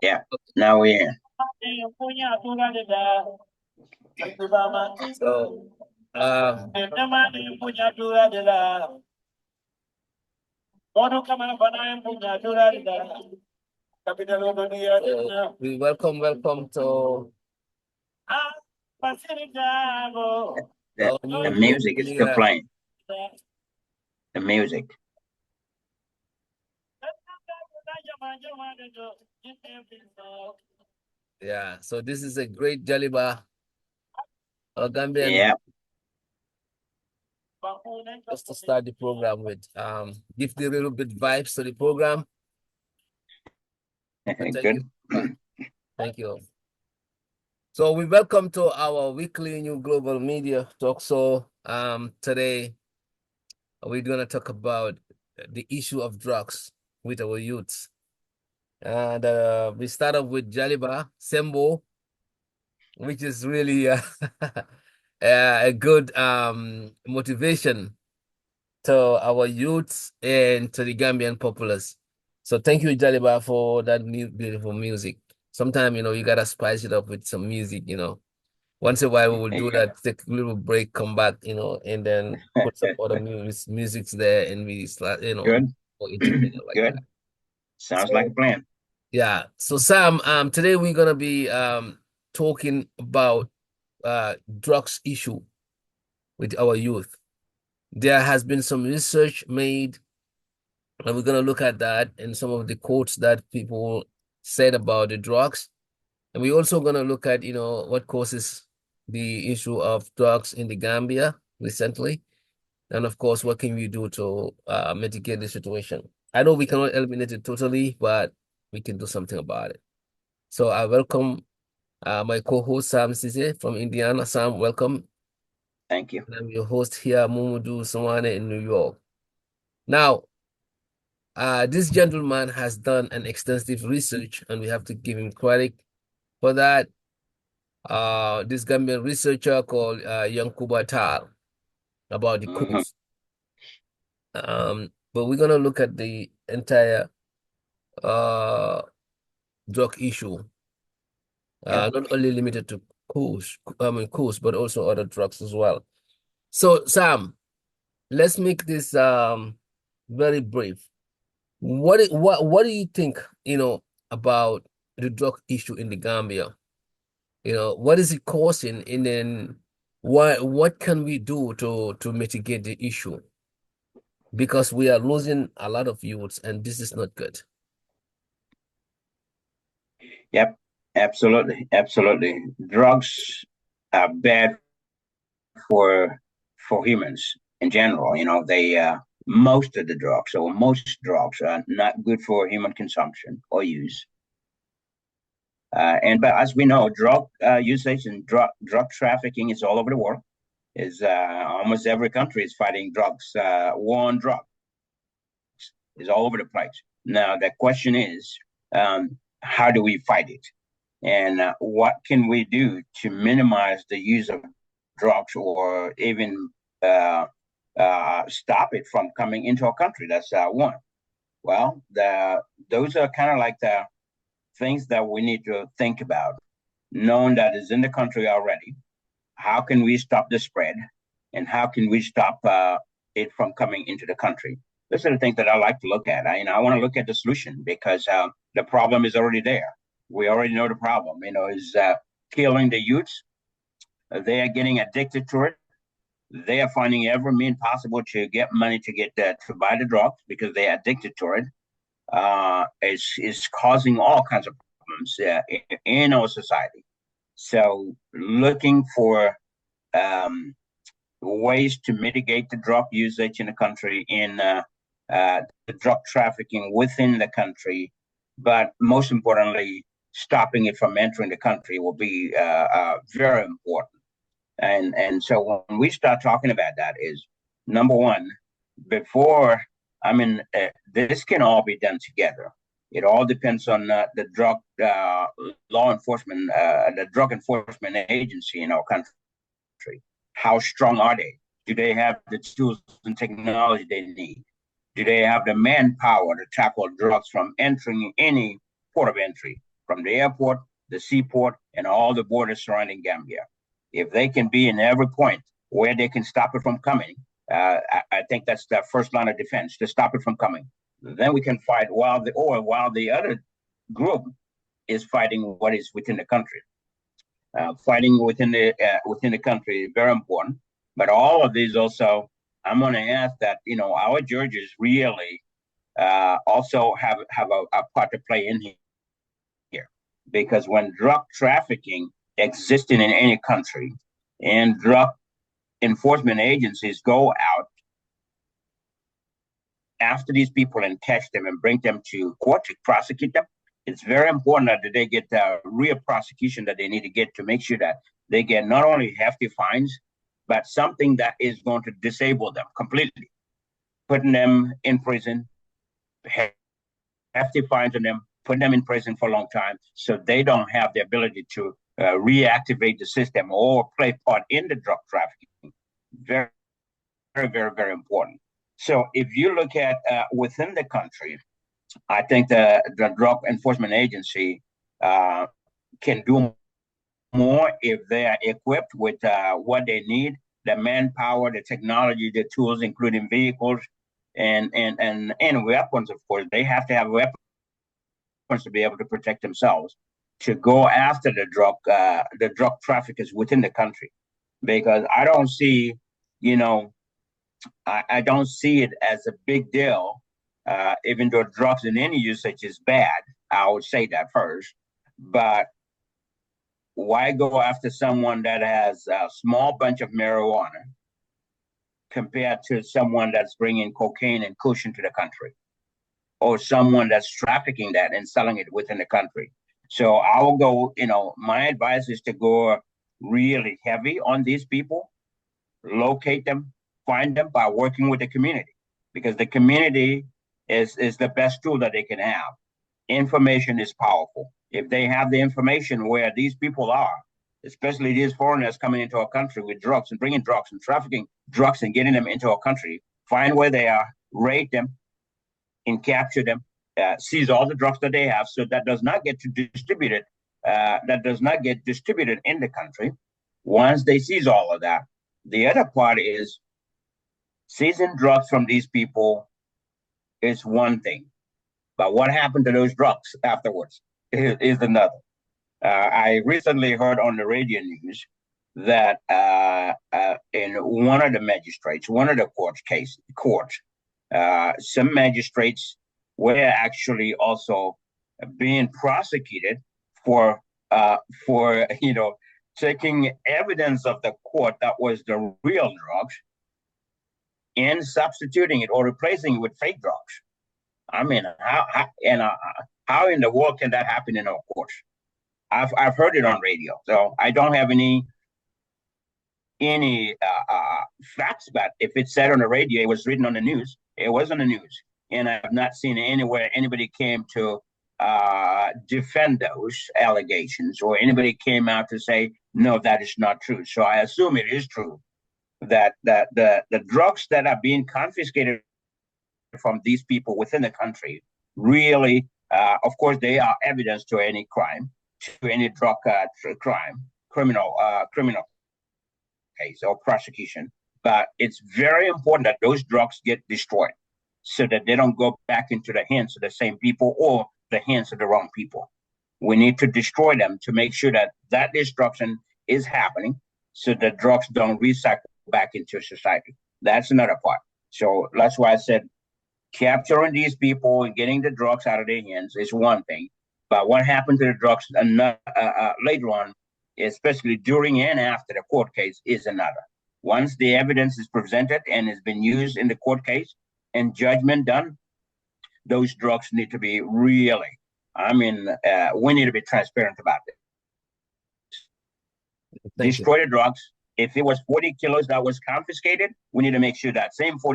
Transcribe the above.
Yeah, now we're in. So, we welcome to our The new music is still year. playing. The music. Yeah, so this is a great Jaliba, Gambian. Yeah. Just to start the program with, give the little bit vibes to the program. Thank Good. you. Thank you. So we welcome to our weekly new global media talk. So today we're gonna talk about the issue of drugs with our youths. And we start off with Jaliba Sembo, which is really a good motivation to our youths and to the Gambian populace. So thank you, Jaliba, for that beautiful music. Sometimes, you gotta spice it up with some music, Once in a while we will do that, take a little break, come back, and then put some other musics there and we start, Good. or entertain it like Good. that. Sounds like a plan. Yeah. So Sam, today we're gonna be talking about drugs issue with our youth. There has been some research made, and we're gonna look at that and some of the quotes that people said about the drugs. And we're also gonna look at, what causes the issue of drugs in the Gambia recently. And of course, what can we do to mitigate the situation? I know we cannot eliminate it totally, but we can do something about it. So I welcome my co-host Sam Ceesay from Indiana. Sam, welcome. Thank you. And I'm your host here, Momodou Sawaneh in New York. Now, this gentleman has done an extensive research, and we have to give him credit for that. This Gambian researcher called Yankuba Tal about the Mm-hmm. cause. But we're gonna look at the entire drug issue, Yep. not only limited to course, but also other drugs as well. So, Sam, let's make this very brief. What do you think, about the drug issue in the Gambia? What is it causing, and then what can we do to mitigate the issue? Because we are losing a lot of youths, and this is not good. Yep. Absolutely. Absolutely. Drugs are bad for humans in general. They most of the drugs, or most drugs, are not good for human consumption or use. But as we know, drug usage and drug trafficking is all over the world. Is almost every country is fighting drugs. War on drugs is all over the place. Now the question is, how do we fight it, and what can we do to minimize the use of drugs, or even stop it from coming into our country? That's one. Well, those are kind of like the things that we need to think about, knowing that it's in the country already. How can we stop the spread, and how can we stop it from coming into the country? Those are the things that I like to look at. I want to look at the solution, because the problem is already there. We already know the problem. Is killing the youths. They are getting addicted to it. They are finding every means possible to get money to get to buy the drugs, because they are addicted to it. Is causing all kinds of problems in our society. So looking for ways to mitigate the drug usage in the country, in the drug trafficking within the country, but most importantly, stopping it from entering the country will be very important. And so when we start talking about that, is number one, before, this can all be done together. It all depends on the drug law enforcement, the drug enforcement agency in our country. How strong are they? Do they have the tools and technology they need? do they have the manpower to tackle drugs from entering any port of entry, from the airport, the seaport, and all the borders surrounding Gambia? If they can be in every point where they can stop it from coming, I think that's the first line of defense, to stop it from coming. Then we can fight while the other group is fighting what is within the country. Fighting within the country is very important. But all of these also, I'm going to ask that our judges really also have a part to play in here, because when drug trafficking existing in any country and drug enforcement agencies go out after these people and catch them and bring them to court to prosecute them, it's very important that they get the real prosecution that they need to get to make sure that they get not only hefty fines, but something that is going to disable them completely, putting them in prison, hefty fines on them, putting them in prison for a long time, so they don't have the ability to reactivate the system or play part in the drug trafficking. Very, very, very, very important. So if you look at within the country, I think the drug enforcement agency can do more if they are equipped with what they need, the manpower, the technology, the tools, including vehicles and weapons. Of course, they have to have weapons to be able to protect themselves, to go after the drug traffickers within the country, because I don't see, I don't see it as a big deal. Even though drugs in any usage is bad, I would say that first. But why go after someone that has a small bunch of marijuana compared to someone that's bringing cocaine and kush into the country, or someone that's trafficking that and selling it within the country? So I will go, my advice is to go really heavy on these people, locate them, find them by working with the community, because the community is the best tool that they can have. Information is powerful. If they have the information where these people are, especially these foreigners coming into our country with drugs and bringing drugs and trafficking drugs and getting them into our country, find where they are, raid them, and capture them, seize all the drugs that they have, so that does not get distributed in the country. Once they seize all of that, the other part is seizing drugs from these people is one thing, but what happened to those drugs afterwards is another. I recently heard on the radio news that in one of the courts, some magistrates were actually also being prosecuted for taking evidence of the court that was the real drugs and substituting it or replacing it with fake drugs. I mean, how in the world can that happen in our courts? I've heard it on radio, so I don't have any facts, but if it's said on the radio, it was written on the news. It was on the news, and I've not seen anywhere anybody came to defend those allegations, or anybody came out to say no, that is not true. So I assume it is true that the drugs that are being confiscated from these people within the country really, of course, they are evidence to any crime, to any drug criminal case or prosecution. But it's very important that those drugs get destroyed, so that they don't go back into the hands of the same people or the hands of the wrong people. We need to destroy them to make sure that destruction is happening, so that drugs don't recycle back into society. That's another part. So that's why I said capturing these people and getting the drugs out of their hands is one thing, but what happened to the drugs later on, especially during and after the court case, is another. Once the evidence is presented and has been used in the court case and judgment done, those drugs need to be really, we need to be transparent about it. Destroy the drugs. If it was 40 kilos that was confiscated, we need to make sure that same 40